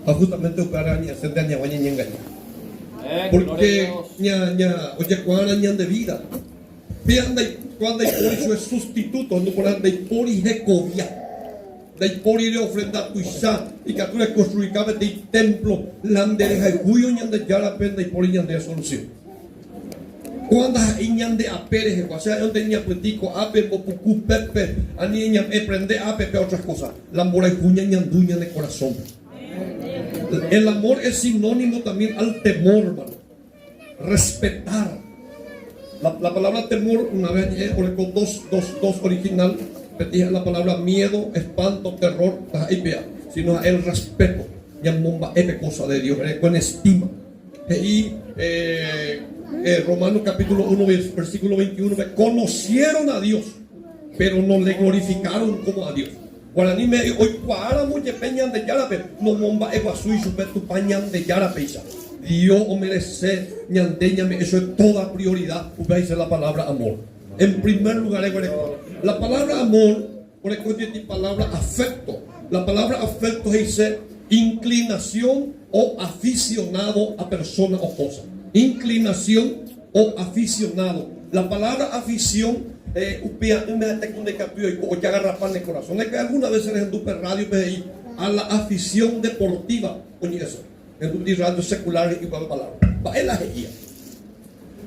justamente para hacer daño a ña. Porque oye, cuando de vida, cuando hay por es sustituto, no por anda y por y recobia. De por ir ofrenda tu isa y que tú le construyas de templo, la derecha y cuyo ñande ya la pena y por ñande solución. Cuando hay ñande a Pérez, o sea, donde ña platico, ape, popucu, pepe, a niña, prende ape, otras cosas. La mora y cuña ñanduña de corazón. El amor es sinónimo también al temor, hermano. Respetar. La palabra temor, una vez con dos original. La palabra miedo, espanto, terror, sino el respeto. Es cosa de Dios, con estima. Y Romanos capítulo 1, versículo 21, conocieron a Dios, pero no le glorificaron como a Dios. Guaraní me hoy para mucho peñan de yarape, no bomba eguazú y su tu pañan de yarape. Dios o merece ñandeñame, eso es toda prioridad. Ustedes dice la palabra amor. En primer lugar, la palabra amor, por ejemplo, la palabra afecto. La palabra afecto dice inclinación o aficionado a persona o cosa. Inclinación o aficionado. La palabra afición, o que agarra pan de corazón. Es que alguna vez en el radio a la afición deportiva, oye eso, en el radio secular y para palabra. Va en la guía.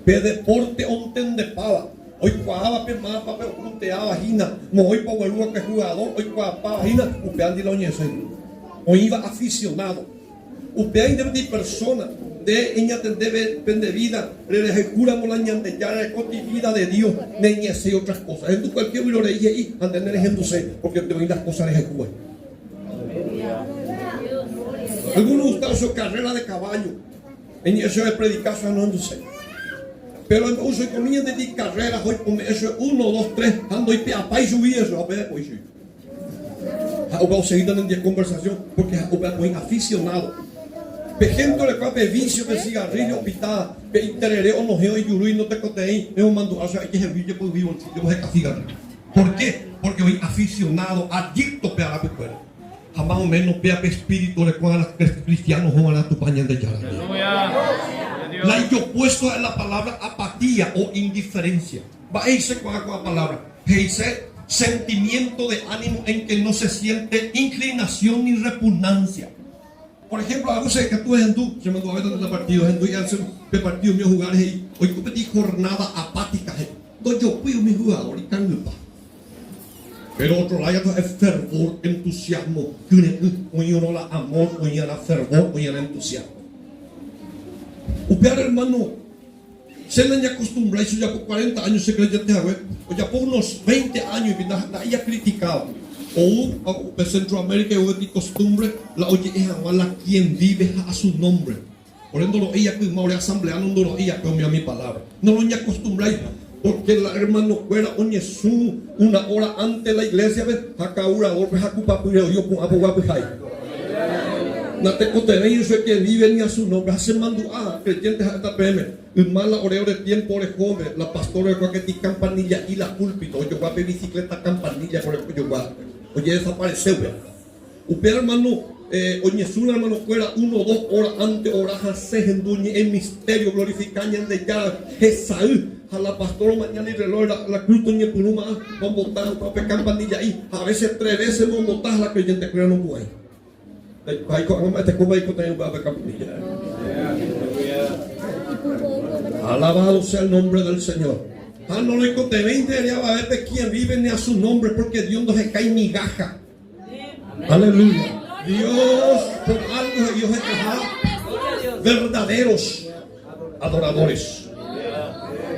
De deporte onten de pava. Hoy cuajaba más papel punteaba vagina, no hoy para el que jugador, hoy cuajaba vagina, usted andi la oñese. Hoy iba aficionado. Usted hay de persona, de ella debe de vida, le ejecutamos la ñante ya de vida de Dios, neñese y otras cosas. En tu cualquier vilo de ella y antener ejéndose, porque te ven las cosas de ejecutan. Algunos gustan su carrera de caballo, en eso de predicación no sé. Pero en uso y comida de carreras, hoy eso es 1, 2, 3, ando y a y subí eso, a ver, pues sí. O seguir en conversación, porque es aficionado. Pejento le cabe vicio de cigarrillo, pitada, que interere o no geo y yurui no te coteí, es un mando, o sea, hay que ser vivo, pues vivo, yo voy a cigarrillo. ¿Por qué? Porque hoy aficionado, adicto a la pecuera. Jamás o menos pea espíritu de cuando los cristianos juegan a tu pañal de llave. La yo puesto en la palabra apatía o indiferencia. Va a irse con la palabra. Dice sentimiento de ánimo en que no se siente inclinación ni repugnancia. Por ejemplo, algo sé que tú eres hindú, se me duele de partido hindú y hace de partido mío jugar y hoy tú pedí jornada apática. Entonces yo fui mi jugador y canlupa. Pero otro lado es fervor, entusiasmo. Hoy uno la amor, hoy la fervor, hoy el entusiasmo. Usted, hermano, se le han acostumbrado, eso ya por 40 años se cree o ya por unos 20 años, y ya criticado. O en Centroamérica, o de costumbre, la oye es la quien vive a su nombre. Por ende, ella que una asamblea, no lo ella que mi palabra. No lo han acostumbrado, porque la hermano fuera, oye, una hora antes de la iglesia, acá orador, yo con abogado, no te contenéis que vive ni a su nombre. Hace mando creyentes hasta PM. El mal oreo de tiempo de joven. La pastora de cualquier campanilla y la púlpito. Yo voy a ver bicicleta campanilla por el que yo voy. Oye, desapareció. Usted, hermano, oye, su hermano fuera 1 o 2 horas antes, horas se enduñe en misterio, glorificando de ya Jesús. A la pastora mañana y reloj, la cruz toñe punuma, con botar papel campanilla ahí. A veces 3 veces con botar la creyente, creo no puede. Alabado sea el nombre del Señor. No le conté 20 días a ver quién vive ni a su nombre, porque Dios no se cae migaja. Aleluya. Dios, por algo Dios es verdaderos adoradores.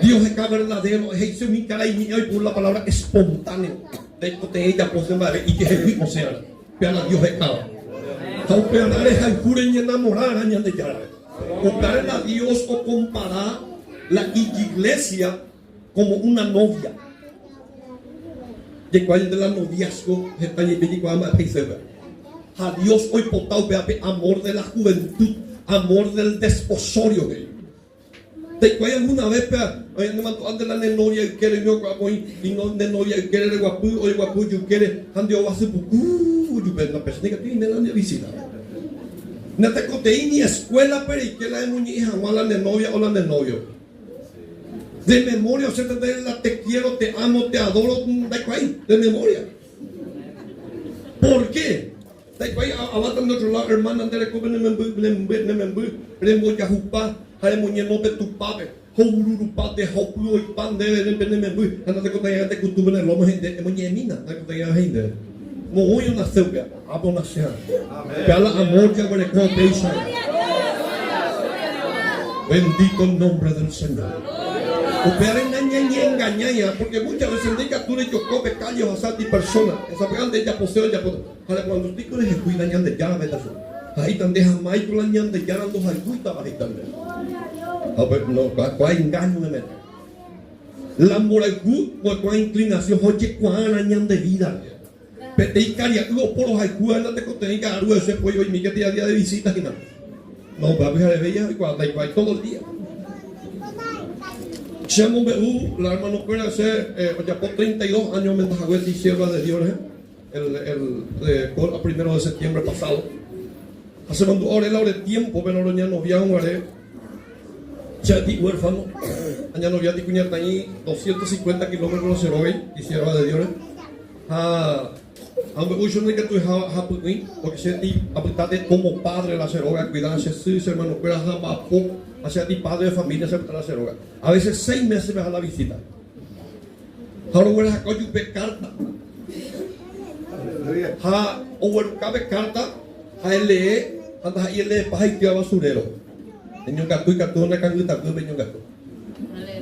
Dios es verdadero, es mi cara y por la palabra espontáneo. De ella, pues, y que es el mismo sea. Pero Dios es cada. Comparar a Dios o comparar la iglesia como una novia. De cuál de la noviazgo a Dios hoy potado amor de la juventud, amor del desposorio. De cuál alguna vez no mandó de la novia y quiere y no de novia y quiere de guapu o guapu y quiere ande o hace yo ven la persona que tiene la visita. No te conté ni escuela, pero y que la de muñeca, o la de novia o la de novio. De memoria, o sea, te quiero, te amo, te adoro, de memoria. ¿Por qué? Abatan de otro lado, hermana, de la copa, de yajupa, de muñenote tu pape, hurupate, hopulo y pan de membu, anda te conté de cultura de lomo de muñemina, te conté de gente. Muy una ceuga, abonación. Pela amor que agora con deixa. Bendito el nombre del Señor. Opera engaña, porque muchas veces de captura y chocope callos a salti personas. Esa pegan de ella posee ya por. Ahora cuando tú quieres cuidar de ya la verdad. Ahí tan deja mai tu la ñan de ya las dos alcuita bajitando. A ver, no, cuál engaño me mete. La moral cuál inclinación, oye, cuál añan de vida. Pete y caria, los poros haiku, no te contenéis que algo ese pollo y mi que día de visitas y nada. No, para ver a bella y cuando hay todo el día. Chamo Beú, la hermana puede hacer, ya por 32 años me dejó y sierva de Dios, el 1 de septiembre pasado. Hace cuando ahora de tiempo, pero ya no había un haré. Ya di huérfano, ya no había di cuñata ahí 250 kilómetros de Cerobe y sierva de Dios. Aunque uno no es que tú porque se ti apuntate como padre la ceroga, cuidarse, sí, hermano, pero hacia ti padre de familia se la ceroga. A veces 6 meses me da la visita. Ahora voy a sacar carta. O cabe carta, a él lee, anda ahí lee paja y tía basurero. Niño gato y gato, una canguita, niño gato.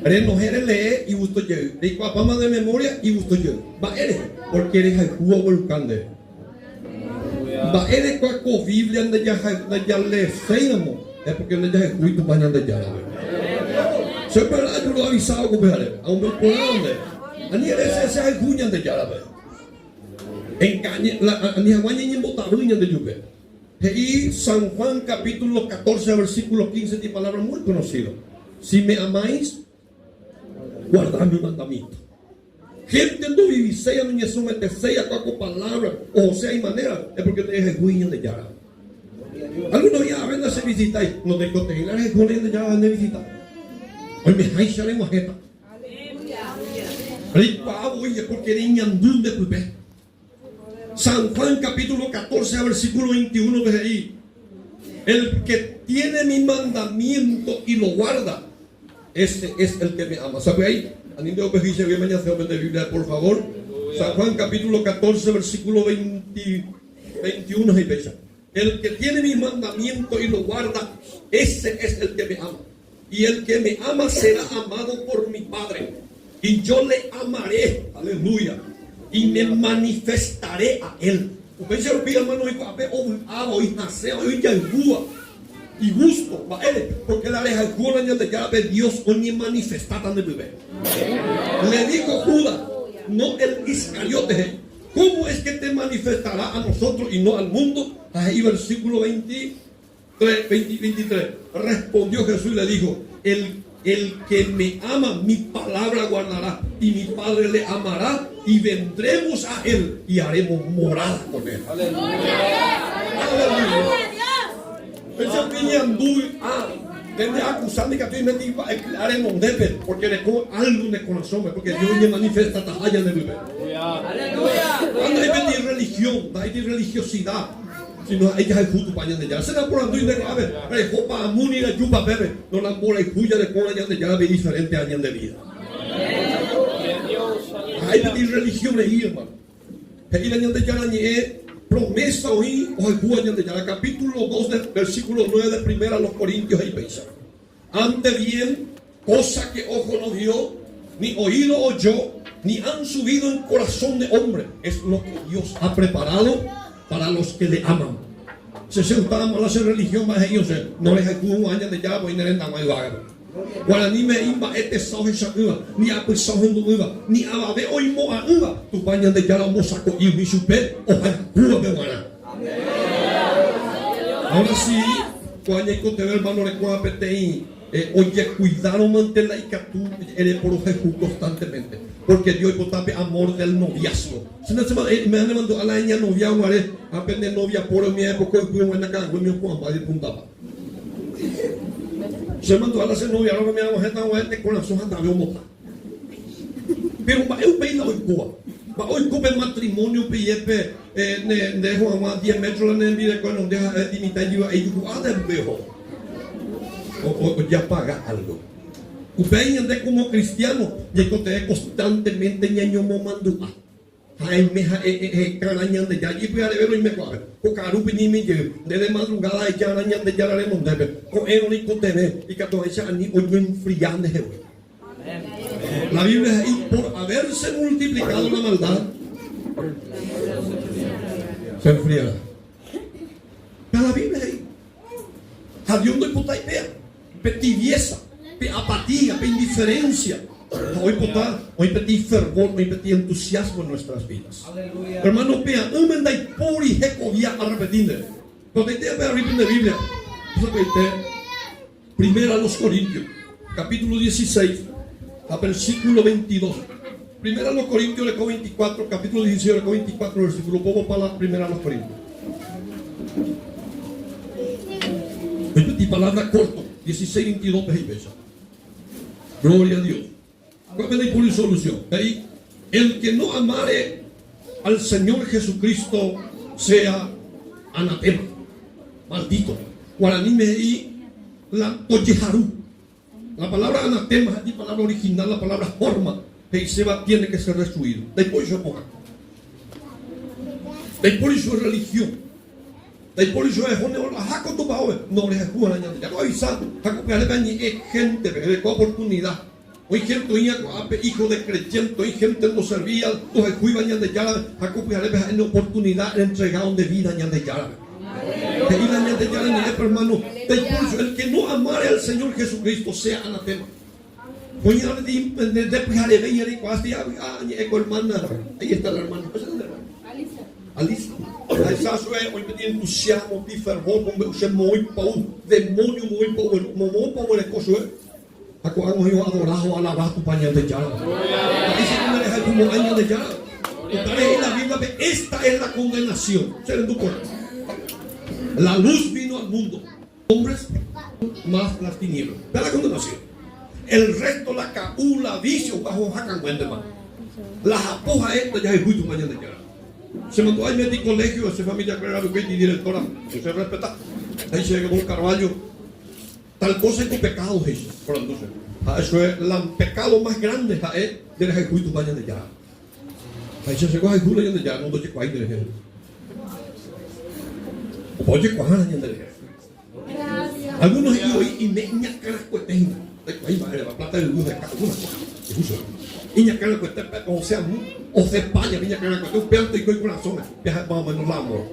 No eres lee y gusto yo. De papá de memoria y gusto yo. Va eres porque eres el jugo volcán. Va eres con Biblia de ya le seamos. Es porque no ya es muy tu pañal de ya. Soy para yo lo he avisado con ver. A un por dónde. A ni eres ese es cuñan de ya la vez. Engañe la ni aguaña ni botaruña de lluvia. Y San Juan capítulo 14 versículo 15 de palabra muy conocido. Si me amáis, guardad mi mandamiento. Gente no vivisea ni sometesea con palabras, o sea, hay manera, es porque te dejes guiño de Yara. Algunos ya ven a se visitáis, no te contener es guiño de Yara de visitar. Hoy me hay sale majeta. Ripa oye, porque niñandún de pupé. San Juan capítulo 14 versículo 21 desde ahí. El que tiene mi mandamiento y lo guarda, ese es el que me ama. ¿Sabe ahí? Animo que dice bien mañana de Biblia, por favor. San Juan capítulo 14 versículo 21 y fecha. El que tiene mi mandamiento y lo guarda, ese es el que me ama. Y el que me ama será amado por mi Padre. Y yo le amaré, aleluya, y me manifestaré a él. Porque se lo pide hermano y naseo y yangúa y gusto, porque la deja el de ya de Dios o ni manifestada de bebé. Le dijo Judas, no el Iscariote, ¿cómo es que te manifestará a nosotros y no al mundo? Ahí versículo 23. Respondió Jesús y le dijo, el que me ama, mi palabra guardará, y mi Padre le amará, y vendremos a él y haremos morada con él. Aleluya. Ese piñandú, desde acusarme que estoy metido a declarar en donde, porque le pongo algo en el corazón, porque Dios me manifiesta tajalla de bebé. Aleluya. Cuando hay de religión, hay de religiosidad. Si no, ella es justo para allá de ya. Se da por andar de grave. Pero jopa amuni la yupa bebe. No la bola y cuya de cola allá de ya ve diferente años de vida. Hay de religión ahí, hermano. Pedir años de ya es promesa hoy o el años de ya. Capítulo 2 del versículo 9 de 1 a los Corintios ahí pensa. Ante bien, cosa que ojo no vio, ni oído oyó, ni han subido en corazón de hombre. Es lo que Dios ha preparado para los que le aman. Se sentamos a hacer religión más ellos, no les hay un año de ya, voy a ir a más vaga. Guaraní me imba este soje shakuba, ni a pues soje no iba, ni a babe hoy mo a uva, tu baña de ya la mosaco y mi supe, o jacuba de guana. Ahora sí, cuando hay que te ver hermano de cuapete oye, cuidado mantenerla y que tú eres por Jesús constantemente. Porque Dios es amor del noviazgo. Si no se me han mandado a la niña novia, no haré aprender novia por mi época, fui buena cara, fui mi Juan, va de puntaba. Se mandó a la novia, ahora me hago gente con las hojas de avión. Pero eu vejo hoy Cuba. Hoy Cuba el matrimonio piepe de Juan 10 metros en el video con donde imitar yo ahí de viejo. O ya paga algo. Usted ande como cristiano y que constantemente ñaño momando. Ay me carañan de ya y voy a ver y me cuadra. O carupi ni me lleve de madrugada y ya arañan de ya la no debe. Con él ni con TV y que todo esa ni hoy no enfrian de Jehová. La Biblia es ahí, por haberse multiplicado la maldad, se enfriará. Pero la Biblia es ahí. A Dios no hay puta idea. Tibieza, apatía, indiferencia. Hoy pedí fervor, hoy pedí entusiasmo en nuestras vidas. Aleluya. Hermano, vea, un mendai puri jecovia a repetir. Cuando te voy a repetir la Biblia, primero a los Corintios, capítulo 16. A versículo 22. Primera a los Corintios, lecó 24, capítulo 16, lecó 24, versículo. Vamos para la primera a los Corintios. Y palabra corto, 16, 22, veis. Gloria a Dios. ¿Cuál es la solución? Ahí, el que no amare al Señor Jesucristo sea anatema, maldito. Guaraní y la toyeharu. La palabra anatema es la palabra original, la palabra forma. Que Seba tiene que ser destruido. Después eso época. Después eso es religión. Después eso es la jaco tu paoe. No le juegan ya. Ya lo avisan. Jaco que le gente de oportunidad. Hoy gente hijo de creyente, hoy gente no servía. Los juiban ya de ya. Jaco que le en oportunidad entregaron de vida ya de ya. Hermano, el que no amare al Señor Jesucristo sea anatema. Ahí está la hermana. Alicia. Hoy me tiene entusiasmo, mi fervor, demonio muy pobre, acordamos yo adorado, alabado tu pañal de llave. Dice que me deja como año de llave. En la Biblia, esta es la condenación. La luz vino al mundo, hombres más las tinieblas. Ve la condenación. El resto, la caula, vicio, bajo jacan cuenteman. La japoja esta ya es muy tu mañana de cara. Se mandó a mi colegio, esa familia que era y directora, que se respeta. Ahí se llegó un Carvalho. Tal cosa es tu pecado, Jesús. Por entonces, eso es el pecado más grande de la muy tu mañana de cara. Ahí se llegó a Jesús de ya, no doy cuál de Jesús. Oye, ¿cuál es el algunos y me ñacan cuetena. Ahí va la plata de luz de cada una. Y ñacan cuetena, o sea, o se España, ñacan cuetena, un peante y con una zona. Viaja más o menos la amor.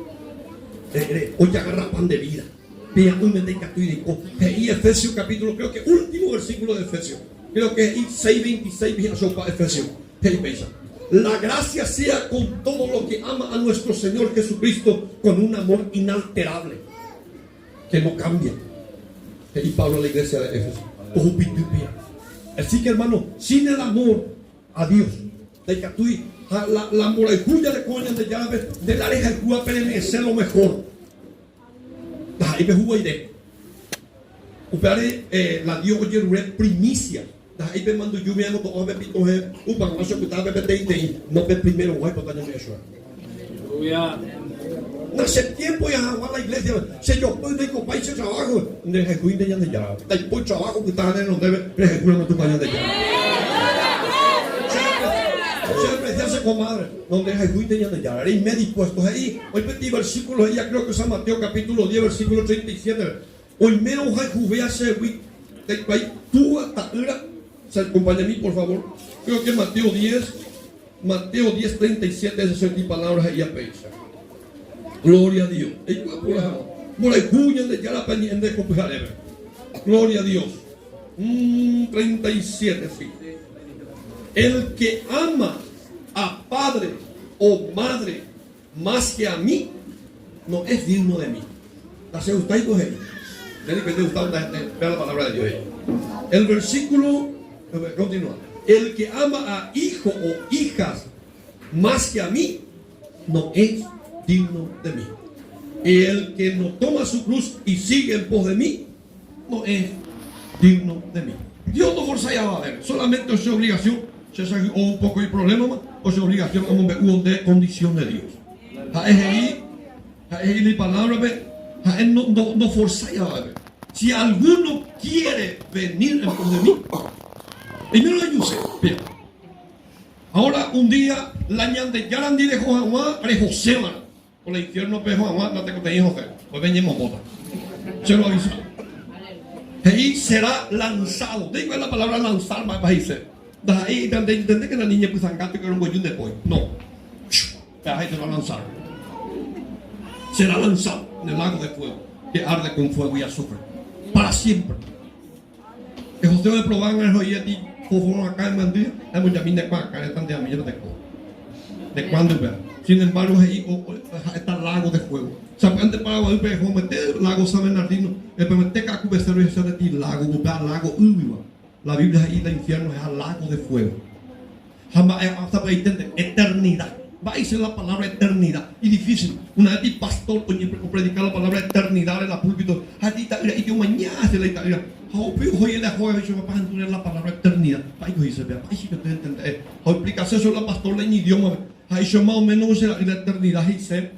Oye, agarra pan de vida. Vea un mendicatuidico. Y Efesios capítulo, creo que último versículo de Efesios. Creo que es 6:26, vía sopa Efesios. La gracia sea con todo lo que ama a nuestro Señor Jesucristo con un amor inalterable que no cambia. Y Pablo a la iglesia de Éfeso. Así que hermano, sin el amor a Dios, la moleculla de coña de llave de la areja de permanecer lo mejor. Ahí me jugó idea. La Dios oye primicia. Ahí me mando lluvia no todo me pito un pan más que estaba bebé no ve primero guay para dañar eso. Aleluya. Hace tiempo ya a la iglesia se yo puedo ir con país de trabajo de Jesús de ya. Después trabajo que está en donde de Jesús no tu pañal de ya. Siempre se hace comadre donde Jesús de ya. Y me dispuesto ahí. Hoy pedí versículos ella creo que es San Mateo capítulo 10 versículo 37. Hoy menos Jesús vea ese tú hasta se acompaña a mí, por favor. Creo que Mateo 10, 37, esas son mis palabras ahí a pensar. Gloria a Dios. Gloria a Dios. 37, sí. El que ama a padre o madre más que a mí, no es digno de mí. Vea la palabra de Dios. El versículo continúa. El que ama a hijo o hijas más que a mí, no es digno de mí. Y el que no toma su cruz y sigue en pos de mí, no es digno de mí. Dios no forza a ver, solamente es su obligación, o un poco de problema, o su obligación como de condición de Dios. Es la palabra, no forza a ver. Si alguno quiere venir en pos de mí, primero la ayuse. Bien. Ahora un día la ñande yarandi de Johanwa, re José, por el infierno de Johanwa, no te conté José, pues venimos botas. Se lo aviso. Ahí será lanzado. Digo la palabra lanzar, más decir. Ahí entendé que la niña pues angato que era un bollón de pollo. No. Ahí se va a lanzar. Será lanzado en el lago de fuego, que arde con fuego y azufre. Para siempre. Que José me probaban el joyeti, fueron acá en Mandía, hemos llamado de cuaca, están de amillas de co. De cuándo ver. Sin embargo, ahí está el lago de fuego. Sapante para Guadalupe, el lago San Bernardino, el permite que acubecero y hacer de ti lago, lago Ubiwa. La Biblia ahí del infierno es el lago de fuego. Jamás hasta para entender eternidad. Va a decir la palabra eternidad. Y difícil. Una vez pastor, predicar la palabra eternidad en la púlpito. Y que mañana se la italiana. Hoy la joven me va a entender la palabra eternidad. Ay, dice, vea, ay, sí que te entiendes. Hoy explicarse eso la pastor en idioma. Ahí yo más o menos la eternidad y se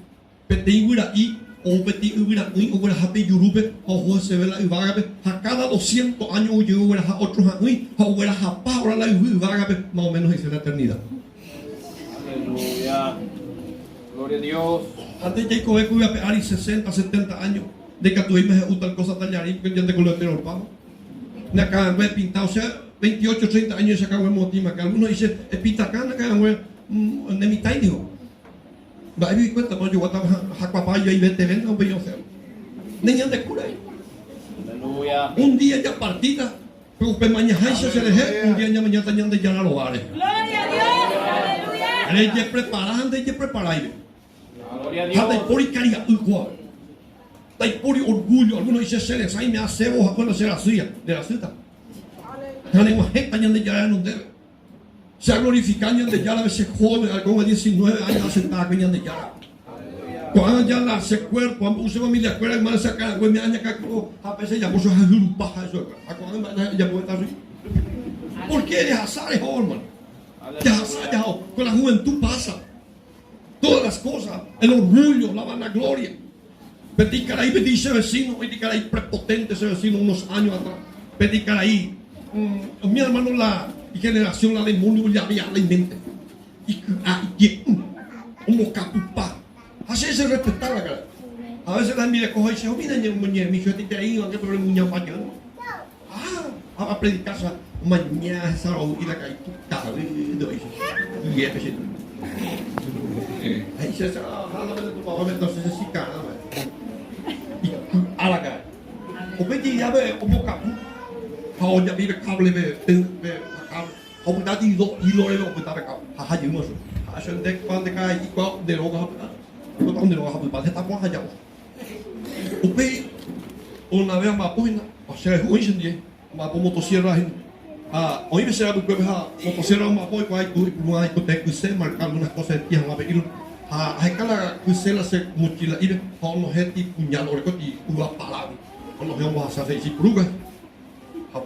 peti huira y o peti huira y o huira happy yurupe o se ve la ibagabe a cada 200 años yo huira a otros años o huira a ahora la ibagabe más o menos dice la eternidad. Aleluya. Gloria a Dios. Antes de Jacob iba a pegar 60, 70 años de que tuvimos tal cosa tallarín que ya te coloqué el pavo. De acá me he pintado, o sea, 28, 30 años se acabó el motima, que algunos dicen, es pitacana que de mi tai digo. Va a vivir cuenta, pero yo voy a trabajar a Cuapaya y vete, venga, un bello cero. Niñas de cura. Aleluya. Un día ya partida, pero mañana se le un día ya mañana tenían de llenar los bares. Gloria a Dios. Aleluya. Ella preparada, ella preparada. Gloria a Dios. Hasta por caridad, igual. Hay por orgullo, algunos dicen se les hay me hace vos cuando se la suya, de la cita. La lengua gente ya no debe. Se ha glorificado de ya a veces joven, como 19 años sentada con de ya. Cuando ya la se cuerpo, cuando usted familia escuela, hermano se acaba, güey, me aña que a veces ya puso a un paja eso. A cuando ya puede estar así. ¿Por qué de azares, hermano? De azares, con la juventud pasa. Todas las cosas, el orgullo, la vanagloria. Peticaraí, pedí ese vecino, Peticaraí prepotente ese vecino unos años atrás. Peticaraí, mi hermano la generación la demonio ya había la mente. Y como capupá. Así se respetaba, cara. A veces la mira coja y dice, mira, mi hijo te ahí, aunque pero muña pañón. A predicar esa mañana, esa y la caí, cabrón, y es que ahí se jala de tu papá, entonces se cara. A la cara. O me ya ve como capu. Ahora ya vive cable de cable. O me da hilo le lo puta cable. Haja yo no sé. Haja de cuando cae y cuando de lo haga. No tan de lo haga para estar con haja. O me una vez más pues o sea hoje em dia uma motosserra hoy me será porque a motosserra uma apoio com aí tu uma hipoteca você marcar umas coisas que ela vai aquela cela se mutila ira ao no reti punhal ora que uma palavra quando eu vou fazer esse pruga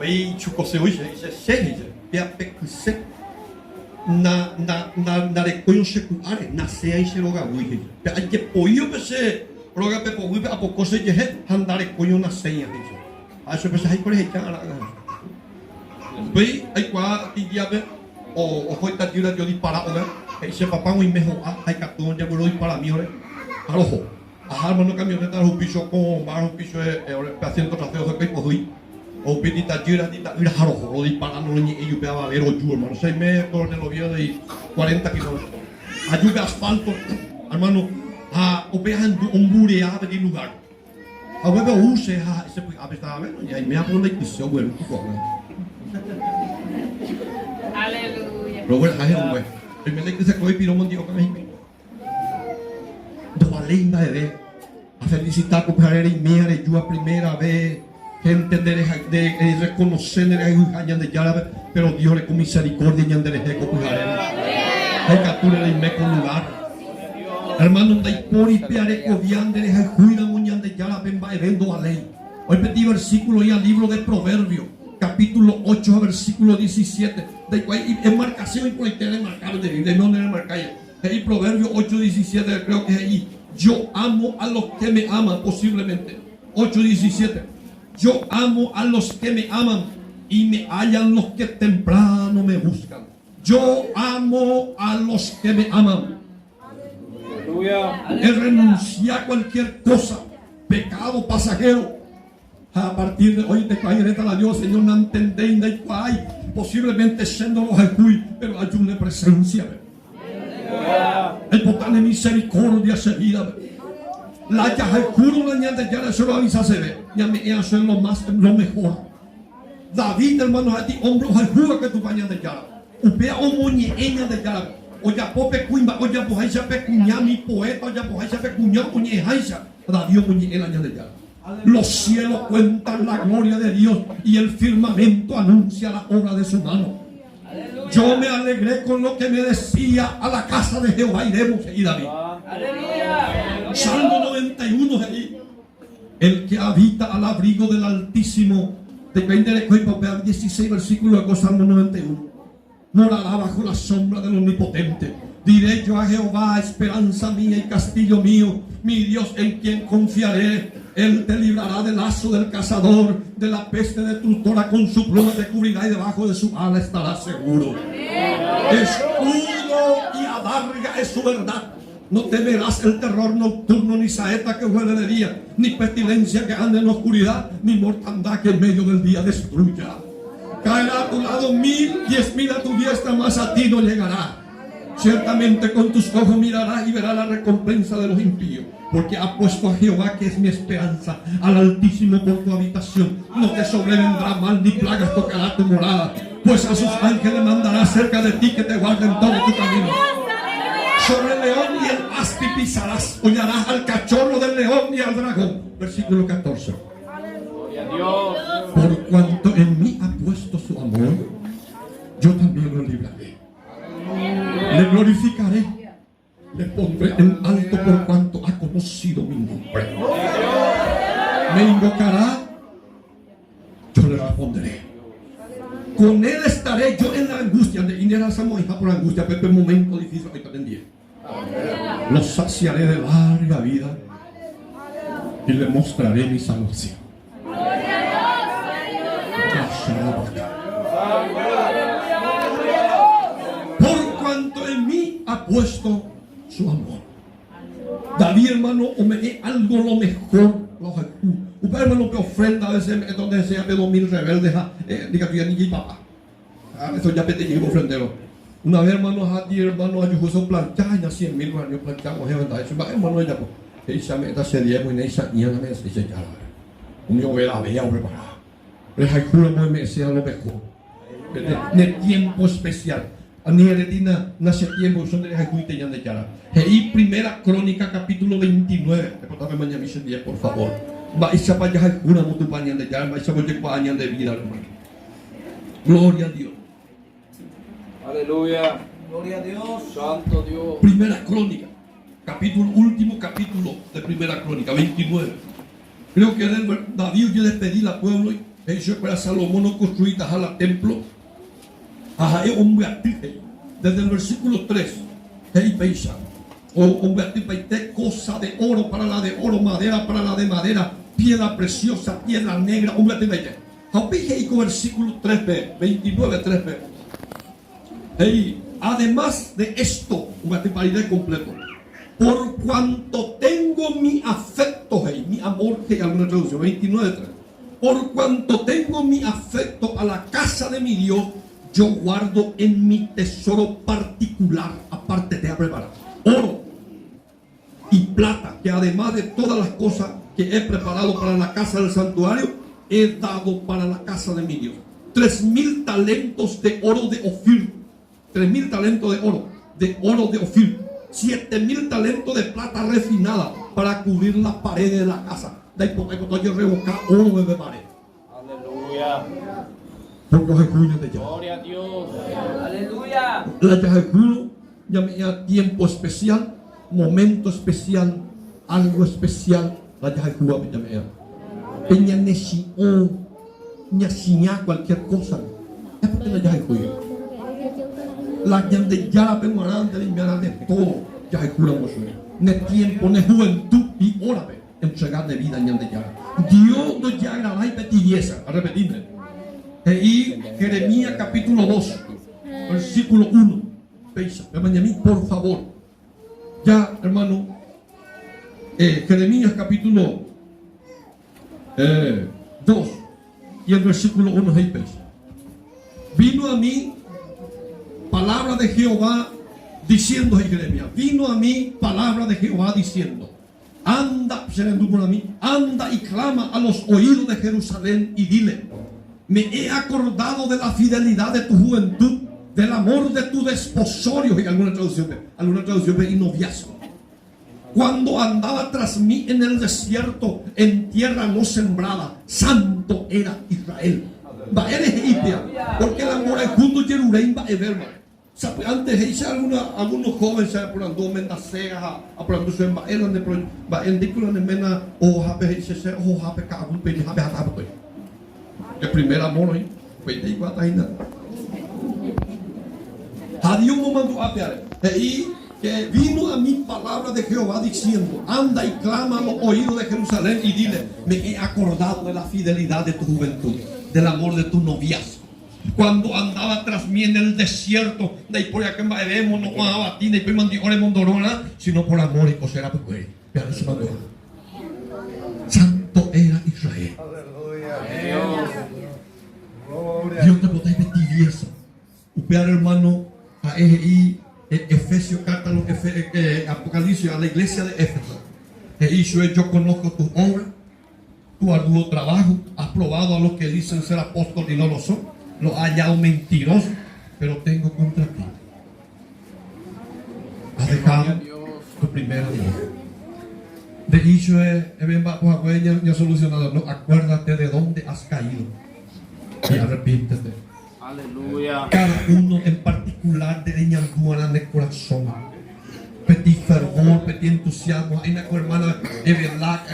aí chuco se hoje é sério é pecuse na recolho secuare na se aí se loga hoje aí que poio você roga pe poio a pouco se je andar recolho na senha isso acho que aí por aí cara bem aí qua dia o foi tá tira de disparar né esse papá um mejo aí catão já por para mim olha alô a arma no caminhoneta o piso com barro piso é o paciente trasero que corri o pedita tira dita ir haro lo disparando ni ellos peaba ver o yo hermano 6 metros en el obvio de 40 kilómetros ayuda asfalto hermano o pean un bureado de lugar a ver use ese pues estaba vendo e aí me apro de piso bueno Aleluya. Pero bueno, hay un güey. Primero que se coge piromón dijo que me do linda de a felicitar com a era e meia de a primeira vez gente de reconocer de Yarabe, pero Dios le con misericordia y de hermano, hoy pedí versículo y al libro de Proverbios, capítulo 8, versículo 17. En marcación y por internet marcado de Biblia, no en marcación. En Proverbios 8, 17, creo que es ahí. Yo amo a los que me aman, posiblemente. 8, 17. Yo amo a los que me aman y me hallan los que temprano me buscan. Yo amo a los que me aman. El renunciar a cualquier cosa, pecado pasajero. A partir de hoy te caeré a Dios, Señor, no entendéis posiblemente siendo los Jesús, pero hay una presencia. El total de misericordia se vida. La Yahecuro la ñande ya se lo avisa se ve. Ya me eso es lo mejor. David, hermano, a ti, hombre, Jesús que tu bañas de ya. Upea o muñeña de ya. O ya pope cuimba, o ya pojaisa pecuña, mi poeta, o ya pojaisa pecuña, muñejaisa. David muñeña de ya. Los cielos cuentan la gloria de Dios y el firmamento anuncia la obra de su mano. Yo me alegré con lo que me decía, a la casa de Jehová iremos, y David. Salmo 91, el que habita al abrigo del Altísimo, depende de 16 versículos de Salmo 91. Morará bajo la sombra del Omnipotente. Diré yo a Jehová, esperanza mía y castillo mío, mi Dios en quien confiaré. Él te librará del lazo del cazador, de la peste destructora, con su pluma te cubrirá y debajo de su ala estarás seguro. Escudo y adarga es su verdad. No temerás el terror nocturno, ni saeta que huele de día, ni pestilencia que ande en la oscuridad, ni mortandad que en medio del día destruya. Caerá a tu lado 1000, 10,000 a tu diestra, mas a ti no llegará. Ciertamente con tus ojos mirarás y verás la recompensa de los impíos, porque ha puesto a Jehová, que es mi esperanza, al Altísimo por tu habitación. No te sobrevendrá mal, ni plagas tocará tu morada, pues a sus ángeles mandará cerca de ti, que te guarden todo tu camino. Sobre el león y el aspi pisarás, hollarás al cachorro del león y al dragón. Versículo 14. Por cuanto en mí ha puesto su amor, yo también lo libraré. Le glorificaré, le pondré en alto por cuanto ha conocido mi nombre. Me invocará, yo le responderé. Con él estaré yo en la angustia. De Inera Samoija por angustia, pero en momento difícil que te los saciaré de larga vida y le mostraré mi salvación. Por cuanto en mí ha puesto su amor. David, hermano, o me es algo lo mejor. Un hermano que ofrenda a veces donde sea de 2000 rebeldes, diga tu ya ni papá. Eso ya pete llegó ofrendero. Una vez, hermano, a ti, hermano, yo uso planchar, ya 100,000 años planchamos, eso va, hermano, ya pues. Esa meta se dio muy nice, y me dice ya. Un yo la veía preparada. Pero hay juro me sea lo mejor. De tiempo especial. Ni heredina nace tiempo, son de Jacuite y de Yara. Y primera crónica, capítulo 29. Reportame mañana, dice 10, por favor. Va y se vaya a una mutupaña de Yara, va y se vaya de vida, hermano. Gloria a Dios. Aleluya. Gloria a Dios. Santo Dios. Primera crónica, último capítulo de primera crónica, 29. Creo que David yo le pedí al pueblo y hizo para Salomón construir al templo. Ajá, es hombre active. Desde el versículo 3, hey, peisa. O hombre active, cosa de oro para la de oro, madera para la de madera, piedra preciosa, piedra negra, hombre active. Japije con versículo 3b, 29, 3b. Hey, además de esto, un actividad completo. Por cuanto tengo mi afecto, hey, mi amor, que alguna traducción, 29, 3. Por cuanto tengo mi afecto a la casa de mi Dios, yo guardo en mi tesoro particular, aparte te ha preparado, oro y plata, que además de todas las cosas que he preparado para la casa del santuario, he dado para la casa de mi Dios. 3,000 talentos de oro de Ofir, 3,000 talentos de oro de Ofir, 7,000 talentos de plata refinada para cubrir las paredes de la casa. De ahí por yo revocar oro de pared. Porque os escucho de ya. Gloria a Dios. Aleluya. La ya escucho, ya me da tiempo especial, momento especial, algo especial. La ya escucho, ya me da. Peña nesión, ñasiña cualquier cosa. Es porque la ya escucho. La de ya la permanente, de todo, ya escuchamos. Ne tiempo, ne juventud y hora entregar de vida en de ya. Dios nos ya agrada y petidiesa, a repetirme. Y Jeremías capítulo 2, versículo 1. Benjamín, por favor. Ya, hermano. Jeremías capítulo 2 y el versículo 1. Vino a mí palabra de Jehová diciendo, Jeremías, vino a mí palabra de Jehová diciendo, anda, anda y clama a los oídos de Jerusalén y dile, me he acordado de la fidelidad de tu juventud, del amor de tu desposorio, y alguna traducción y noviazgo. Cuando andaba tras mí en el desierto, en tierra no sembrada, santo era Israel. Va eres Egipcia, porque el amor es junto Jerusalén va a ver. Antes hice algunos jóvenes por andar mendacegas, por andar su embaelan de va en dículo de mena o jape hice o jape cabul pedi jape jape. El primer amor hoy, pues te igual ahí nada. Adiós no mandó a pear. Y que vino a mi palabra de Jehová diciendo, anda y clama a los oídos de Jerusalén y dile, me he acordado de la fidelidad de tu juventud, del amor de tu noviazgo. Cuando andaba tras mí en el desierto, de ahí por acá vemos, no va a batir, y mandí ore mondorona, sino por amor y cosera por él. Santo era Israel. Dios te protege de tibieza. Upear hermano a Efesios, carta Apocalipsis a la iglesia de Éfeso. Yo conozco tus obras, tu arduo trabajo, has probado a los que dicen ser apóstoles y no lo son. Lo ha hallado mentiroso, pero tengo contra ti. Has dejado tu primer amor. De hecho, ya solucionado. No, acuérdate de dónde has caído y arrepiéntete. Aleluya. Cada uno en particular de ñanduana de corazón. Petit fervor, petit entusiasmo. Hay una hermana Evelá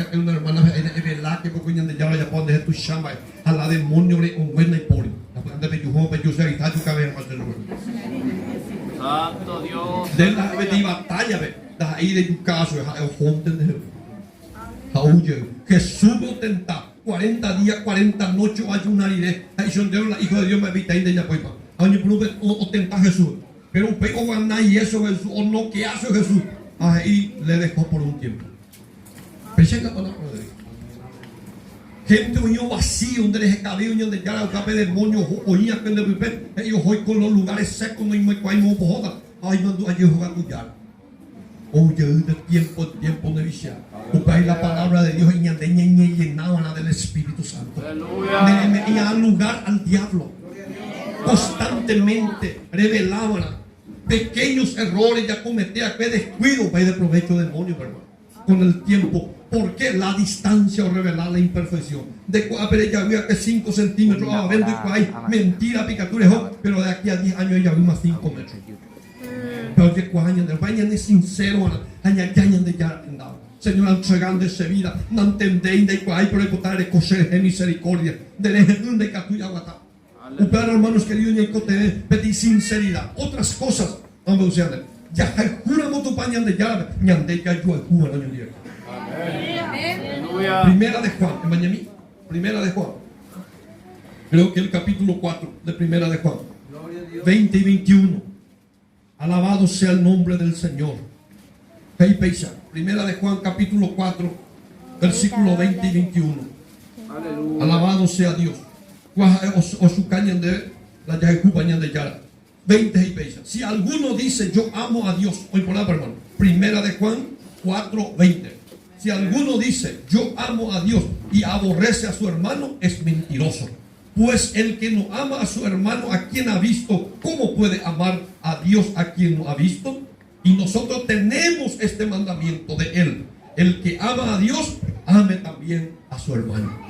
que porque de ya ya pone tu chamba a la demonio le un buen poli. La planta de Yuho, pero yo sé que tu cabeza más de nuevo. Santo Dios. De la batalla, da ahí de tu caso, el jonte de Jesús lo tenta 40 días, 40 noches ayunaré. Ahí son de la hijo de Dios me evita ahí de ella pues. Aunque o tenta Jesús. Pero un pego ganar y eso Jesús, o no que hace Jesús. Ahí le dejó por un tiempo. Pensé en la palabra de Dios. Gente oñó vacío, donde les cabía donde ya la cape de demonio, oía que le viven. Ellos hoy con los lugares secos, no hay muy cuay, no pojoda. Ay, mandó allí jugar lugar. Oye, de tiempo de viciar. Porque la palabra de Dios y llenaban del Espíritu Santo. Y dan lugar al diablo. Constantemente revelaban pequeños errores, ya cometía que descuido para ir de provecho demonio, hermano. Con el tiempo, ¿por qué la distancia o revelar la imperfección? De ya había que 5 centímetros, mentira, picatura, pero de aquí a 10 años ya había más 5 metros. Pero de 4 años, el baño es sincero, añañan de ya andaba. Señor, entregando esa vida, no entendéis de cuál, pero hay que estar de coser de misericordia, de lejos de catuya guata. Pero hermanos queridos, y pedir sinceridad. Otras cosas, vamos a decir, ya hay jura motopañan de llave, ñande ya yo jura no ñande. Primera de Juan, en Miami, Primera de Juan. Creo que el capítulo 4 de Primera de Juan, 20 y 21. Alabado sea el nombre del Señor. Hey, Peisa, Primera de Juan, capítulo 4, versículo 20 y 21. Aleluya. Alabado sea Dios. O su cañan de la yacupañan de Yara. 20 y Peisa. Si alguno dice yo amo a Dios, hoy por la hermano. Primera de Juan 4, 20. Si alguno dice yo amo a Dios y aborrece a su hermano, es mentiroso. Pues el que no ama a su hermano a quien ha visto, ¿cómo puede amar a Dios a quien no ha visto? Y nosotros tenemos este mandamiento de él: el que ama a Dios, ame también a su hermano.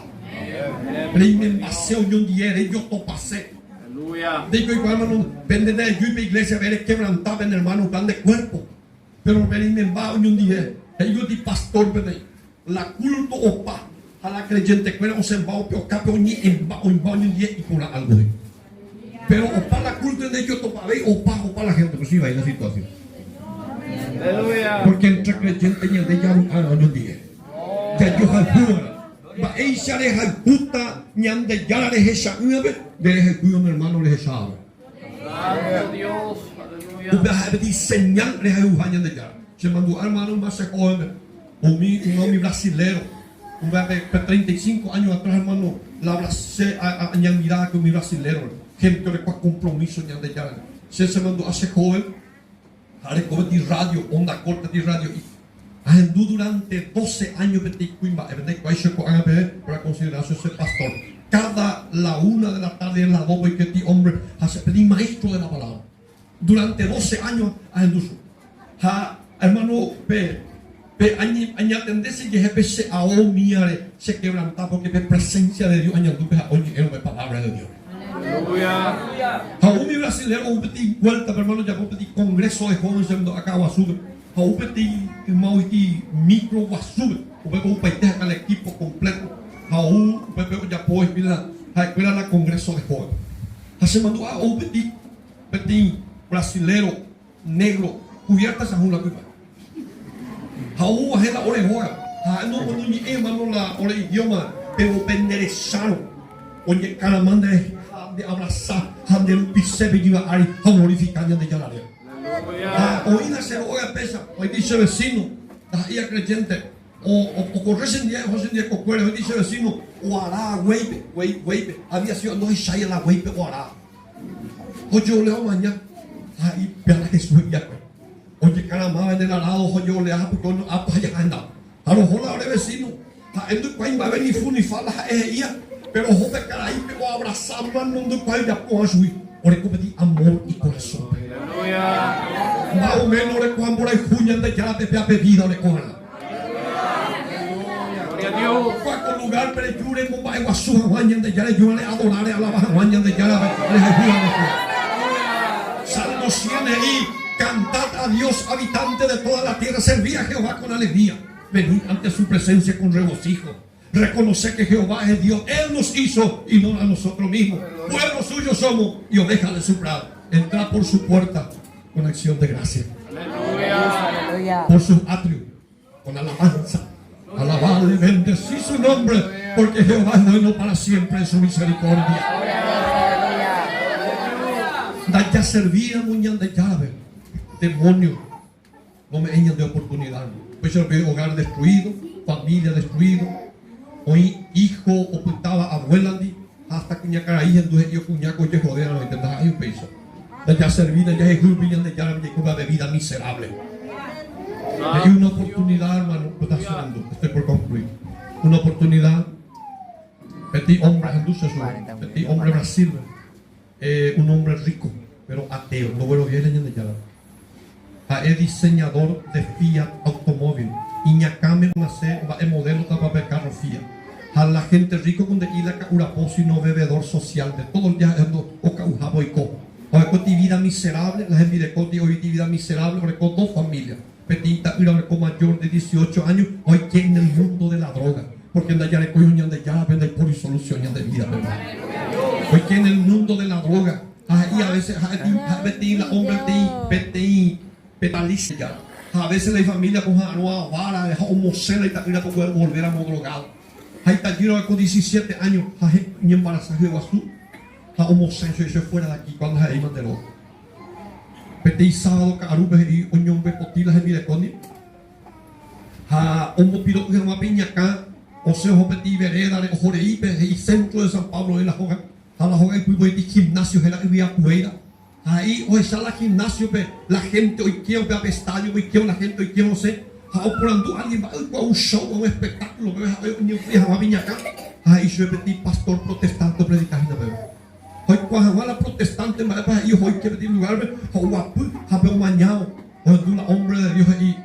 Pero me paseo yo un día, yo to pasé. Aleluya. Digo, hermano, vende de yo y mi iglesia, ver quebrantado en hermano, plan de cuerpo. Pero ven me va un día, yo di pastor, ven la culto opa, a la creyente, cuero se va o pio capo ni en va un día y por algo. Pero opa la culto de yo topa ve opa la gente, pues iba en la situación. Aleluya. Porque entre creyente y el de ya un día. Ya yo jalpura. Va eisa le jalputa ñande ya le esa uve, de ejecuyo mi hermano le sabe. Santo Dios. Aleluya. Uve a diseñar le ejecuyo de ya. Se mandó hermano más joven, un hombre brasilero. Uve a 35 años atrás hermano, la abracé a mirada con mi brasilero. Gente que con compromiso ñande ya. Se mandó hace joven, a recoger de radio, onda corta de radio. Andú durante 12 años para considerarse ese pastor. Cada la 1 de la tarde en la 2 y que este hombre hace pedir maestro de la palabra. Durante 12 años andú. Hermano, añatendese que jefe se ahomia se quebranta porque ve presencia de Dios añadú en la palabra de Dios. Aleluya. Aún mi brasileño un petit vuelta, hermano, ya un petit congreso de jóvenes acá a sube. Un petit micro wasube, un petit al equipo completo. Aún ya pues mira la congreso de jóvenes. Hace mandó a un petit brasilero negro cubierta esa jula que va. Aún es la orejoa. No ni hermano la ore idioma, pero penderezaron. Oye, calamanda de abrazar, de un pisebe y va a glorificar de ya la ley. Hoy nace hoy a pesa, hoy dice vecino, ahí a creyente, o corres en día, cocuera, hoy dice vecino, o hará, weipe, había sido no Isaías la weipe o hará. Hoy yo leo mañana, ahí vean a Jesús ya, oye, caramaba en el arado, hoy yo le hago, porque no, allá anda, a lo mejor ahora vecino, en tu país va a venir funifala, ella. Pero joven caray, pero abrazando al mundo para ir a subir. Ore competir amor y corazón. Aleluya. Más o menos ore cuando ore junio de ya te ha pedido ore con la. Gloria a Dios. Cuando lugar pero jure mo va igual su juañan de ya le yo le adorar a la baja juañan de ya le Salmo 100 y cantad a Dios habitante de toda la tierra, serví a Jehová con alegría. Venid ante su presencia con regocijo. Reconocer que Jehová es Dios, Él nos hizo y no a nosotros mismos. Pueblo suyo somos y ovejas de su prado. Entrad por su puerta con acción de gracia. Aleluya. Por sus atrios con alabanza. Alabadle, bendecid su nombre, porque Jehová es bueno para siempre en su misericordia. Da ya servía muñan de llave, demonio, no me eñan de oportunidad. Pues yo veo hogar destruido, familia destruido. Hoy hijo ocultaba abuela hasta que ya caí en tu cuñaco y joder no intentas hay un peso. Ya servida ya es bien de ya de vida miserable. Hay una oportunidad, hermano, lo estás haciendo. Estoy por concluir. Una oportunidad. Petit hombre induce su petit hombre Brasil, un hombre rico, pero ateo. No vuelvo bien en ya. Es diseñador de Fiat automóvil. Iñacame nace va el modelo de carro Fiat. A la gente rico con de ila uraposo y no bebedor social de todo el día o caujabo y co. Hoy con vida miserable, la gente de coti hoy vida miserable, hoy con dos familias. Petita una con mayor de 18 años, hoy que en el mundo de la droga, porque en allá le coñan de ya vende por solución de vida, ¿verdad? Hoy que en el mundo de la droga, ahí a veces la hombre te petaliza. A veces la familia con una vara, deja homocena y también te puede volver a drogado. Hay taller con 17 años, ni embarazada de Guazú, a homosexual y se fuera de aquí cuando se iban de loco. Petí sábado, carube y oñón bepotilas en mi decondi. A homo piro que una piña acá, o sea, ojo petí vereda, de ojo de Ipe y centro de San Pablo en la joga. A la joga y pues voy de gimnasio, que la vía cueira. Ahí hoy está la gimnasio, la gente hoy quiere ver estadio, hoy quiere la gente, hoy quiere no sé. Por alguien va a un show, a un espectáculo, ahí yo repetí pastor protestante predicando. Hoy cuando va la protestante, yo hoy quiero decir lugar, o mañana, o hombre de Dios ahí,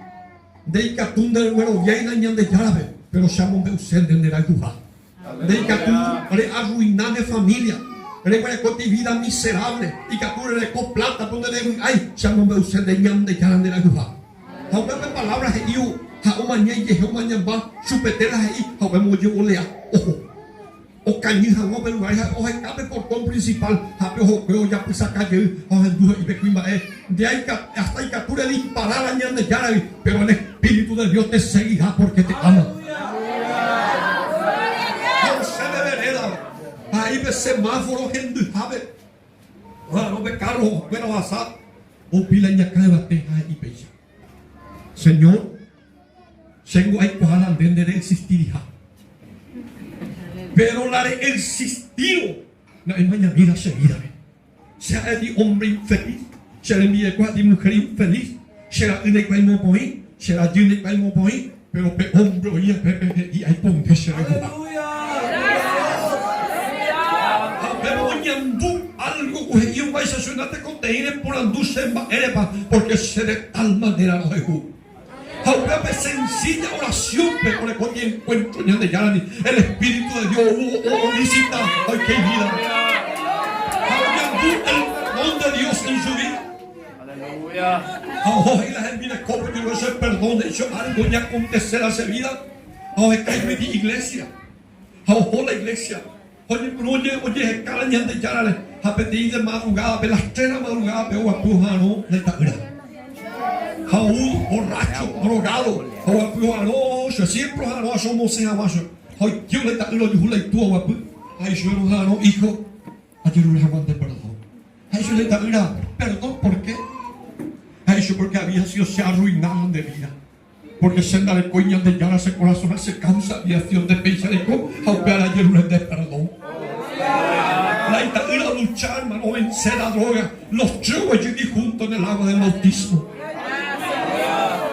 de Icatún del güero, ya y de Yarabe, pero se llama un usted de Nerayuja. De que tú arruinas de familia. Con tu vida miserable. Y que tú le con plata. Donde le ay, ya no me usé de ñam de yaran de la guja. Aunque me palabras de yo. A mañana y a mañana va. Chupeteras ahí. Aunque me llevo lea. Ojo. O canija no me lugar. O escape portón principal. Hape ojo creo ya pues acá yo. O en duda y me cuima de ahí hasta ahí que tú le disparar a ñam de yaran. Pero el Espíritu de Dios te seguirá porque te ama. Ahí ve semáforos en Dujabe. No ve carros, bueno, basar. O pileña cae bateja y pecha. Señor, tengo ahí cuál andén de existir. Pero la de existir, no hay mañana vida seguida. Sea de hombre infeliz, sea de mujer infeliz, será de cual no voy, será de cual no voy, pero hombre y hay ponte se algo que yo vais a sonarte con tener por anduse porque se de tal manera lo dejó. Aunque sencilla oración, pero le ponía encuentro de Yarani, el Espíritu de Dios visita hoy que vida. El don de Dios en su vida. Aleluya. Ahora la gente viene como que no se perdone, hecho algo ya acontecer a esa vida. Ahora que hay mi iglesia. Ahora la iglesia. Oye, cada día de Yarani, a pedir de madrugada, de las 3 de la madrugada, veo a Pujano de Tagra. Jaú, borracho, drogado, o Pujano, siempre Jano, somos en Abajo. Hoy yo le tagra, yo le tuvo a Pu. Ay, yo no Jano, hijo, ayer no le aguanté perdón. Ay, yo le tagra, perdón, ¿por qué? Ay, yo porque había sido, se arruinaron de vida. Porque se anda de coñas de Yara, ese corazón, se causa de acción de pensar, aunque ayer no le dé perdón. La ir a luchar, hermano, vencer la droga. Los chugos allí juntos en el agua del bautismo.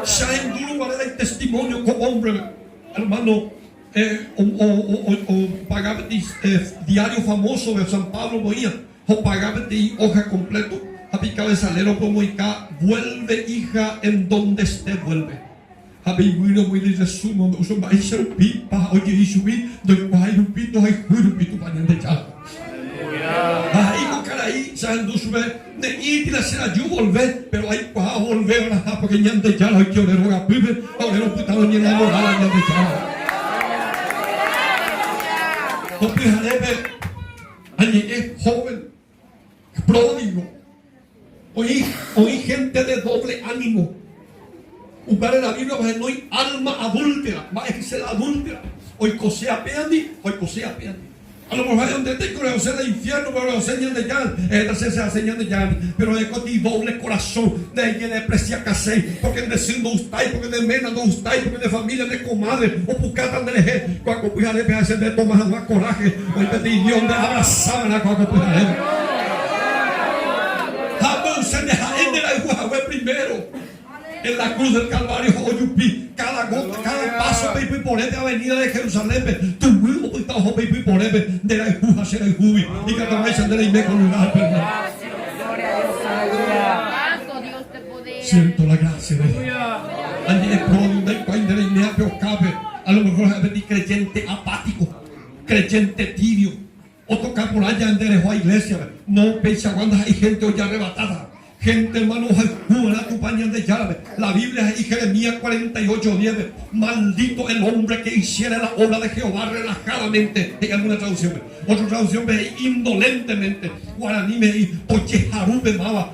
Se ha enduro el testimonio como hombre, hermano, o pagaba diario famoso de San Pablo Moía, o pagaba de hoja completo, a picar el salero como acá, vuelve hija en donde esté, vuelve. A vivir muy de Jesús, no uso más ser pipa, oye y subir, doy cuál un pito, hay un pito para de chá. Ahí con cara ahí, se andusube, de ir y la será yo volver, pero hay para volver a la porque ñan de chá, hay que oler a pibe, ahora no puta ni la moral ñan de chá. No pijarebe, allí es joven, pródigo, oí gente de doble ánimo. Usar la Biblia no hay alma adúltera, va a ser adúltera. Hoy cosea peandi, hoy cosea peandi. A lo mejor hay donde te creo ser el infierno, pero lo señan de ya, entonces se señan de ya, pero de ti doble corazón, de que deprecia casei, porque de siendo usted, porque de mena no usted, porque de familia de comadre, o pucatan de leje, cuando pujale pe hacer de tomar más coraje, hoy te di Dios de abrazar la cuando pujale. Jamón se deja en de la Huawei primero. En la cruz del Calvario, Oyupi, cada gota, cada paso, Pipi por de avenida de Jerusalén, tu mismo puesto, Pipi por de la Juja, será el Jubi, y que te vayas a de la Ime con lugar, siento la gracia de Dios. Allí es pronto, y cuando la Ime a cabe, a lo mejor es de creyente apático, creyente tibio, o tocar por allá en la iglesia, no piensa cuando hay gente hoy arrebatada. Gente, hermano, la compañía de llave. La Biblia es Jeremías 48:10. Maldito el hombre que hiciera la obra de Jehová relajadamente. En alguna traducción. Otra traducción ve indolentemente. Guaraní me di, oye, jarube maba.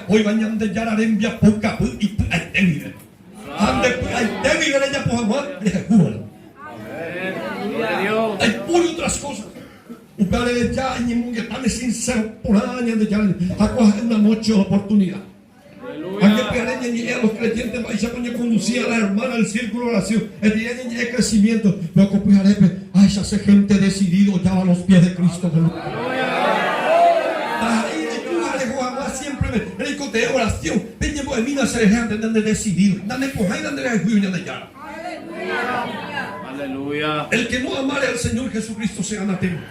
Hoy bañan de yararembia, poca, y hay débiles. Hay débiles, ella por amor, le juro. Hay puro otras cosas. Ustedes ya ni que están sinceros por años de ya a coger una noche de oportunidad. Aquí pequeña ni los creyentes y se pone a conducir a la hermana del círculo de oración. El día de crecimiento, lo que ay, se hace gente decidido ya a los pies de Cristo. Ahí siempre me digo de oración. Venga, pues mira, se les entienden de decidido. Dale por ahí, dale el juicio de ya. Aleluya. El que no amare al Señor Jesucristo sea anatema.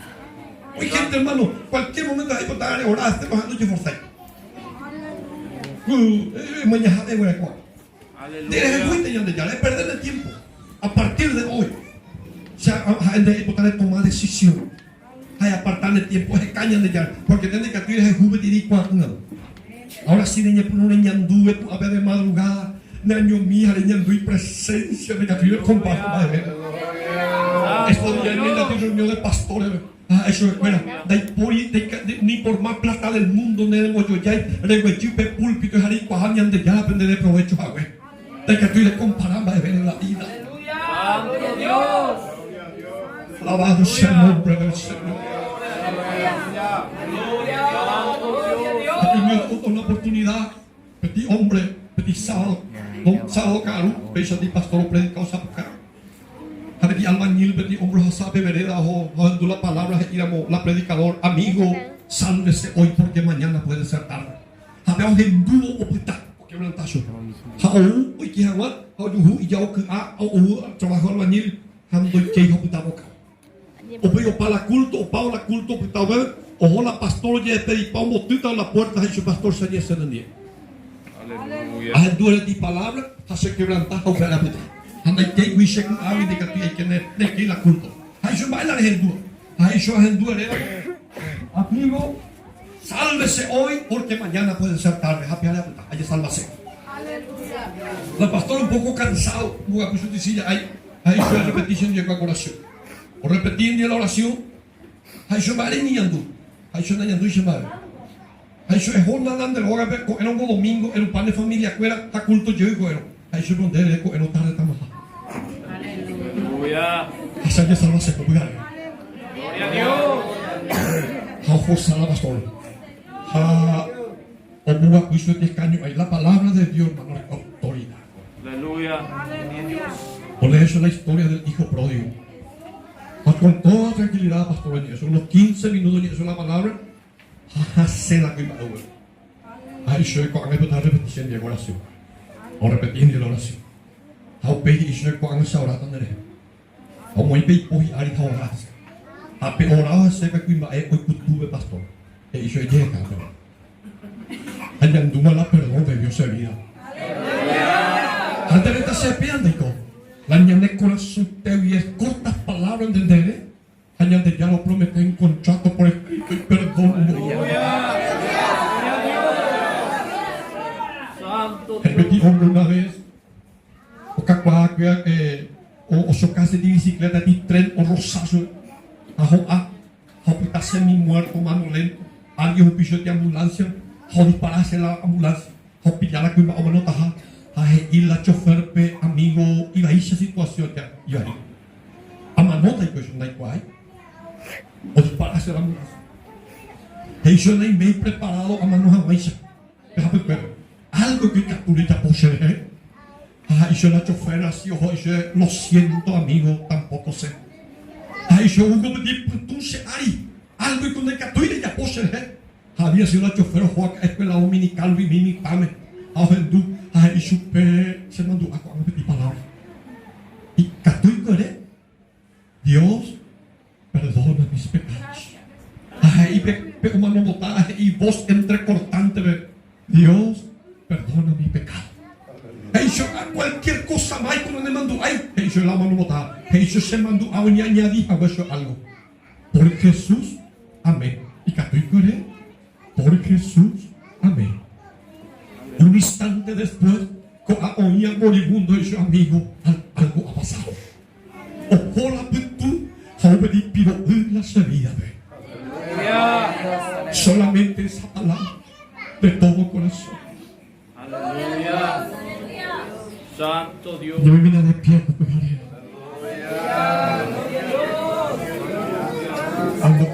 Hoy gente, hermano, cualquier momento hay que estar orando, esté bajando y forzar. Mañana de hueco. Tienes el juicio de ya, es perder el tiempo. A partir de hoy, sea, en la época de tomar decisión. Hay apartarle tiempo, se cañan de ya, porque tiene que tener juventud cuando. Ahora sí, niña, por una ñandú, a ver de madrugada, niño mía, ñandú y presencia de que comparto de ver. Esto ya en la reunión de pastores. Eso es bueno. Ni por más plata del mundo, ni de moyo ya, reguechipe púlpito, y cuajañan de ya, aprende de provecho, güey. De que tú le comparamos de ver en la vida. ¡Santo Dios! Alabado sea el nombre del Señor. Una oportunidad, petit hombre, petit sábado, sábado caro, pesa di pastor predicado sapucar. Petit albañil, petit hombre, sabe vereda, o la palabra, la predicador, amigo, sálvese hoy porque mañana puede ser tarde. Habemos en dúo o puta, porque me han tacho. Hoy que hago, y ya trabajo albañil, ando y que hijo puta boca. O veo para culto, o para la culto, puta ver. O la pastor ya pedí pa un botito a la puerta y su pastor se dice en el día. Aleluya. A endure di palabra, hace quebrantar o ver a vida. Anda y que wish en avi de que hay que de que la culto. Ahí se baila el endure. Ahí se endure. Amigo, sálvese hoy porque mañana puede ser tarde. Happy a ahí sálvase. Aleluya. La pastora un poco cansado, muy puso decía, ahí se repetición llegó a oración. O repetiendo la oración, ahí se va niñando. Ahí se niñando y se va. Ahí se es jornada de hora, era un domingo, era un pan de familia, era a culto yo y bueno. Ahí se donde era un tarde también. Aleluya. Así que salvase por cuidar. Gloria a Dios. José la pastora. O muy juicio de escaño, ahí la palabra de Dios, hermano, es autoridad. Aleluya. O le hecho la historia del hijo pródigo. Con toda tranquilidad, pastor, en eso, unos 15 minutos en eso la palabra, se la cuida. Ahí yo cuando me puedo repetir en la oración, o repetiendo la oración. How big is your cuando se ora tan de o muy big hoy ari orar. A peorado se que cuida hoy cultura pastor. Y yo llega, añadiendo la perdón de Dios en vida. Antes de estar se pierde la ñane corazón te y cortas palabras entender. Añade ya lo promete en contrato por escrito y perdón. Santo El petit hombre una vez, o chocarse de bicicleta, de tren, o rosazo, a semi muerto, mano lento, alguien un piso de ambulancia, a dispararse la ambulancia, a pillar la cuima, o no taja. Y la chofer pe amigo iba a esa situación ya iba ahí a manota y pues no hay cual o dispararse la ambulancia y yo no me he preparado a manos a maíz pero algo que capture ya posee y yo la chofer así ojo y yo lo siento amigo tampoco sé y yo un como de entonces hay algo que con el capture ya posee había sido la chofer ojo a escuela dominical vivimi pame a vendú. Y supe, se mandó a cuando pedí palabra. Y católico eres, Dios perdona mis pecados. Y ve como no botada y voz entrecortante, Dios perdona mi pecado. Y yo cualquier cosa más cuando me mandó, y yo la mano botada. Y yo se mandó a un añadir a eso algo. Por Jesús, amén. Y católico eres, por Jesús, amén. Un instante después, oía moribundo y yo, amigo, algo ha pasado. Ojo la virtud, joven y pido la salida. Solamente esa palabra de todo corazón. Aleluya. Santo Dios. Yo me vine de pie, ando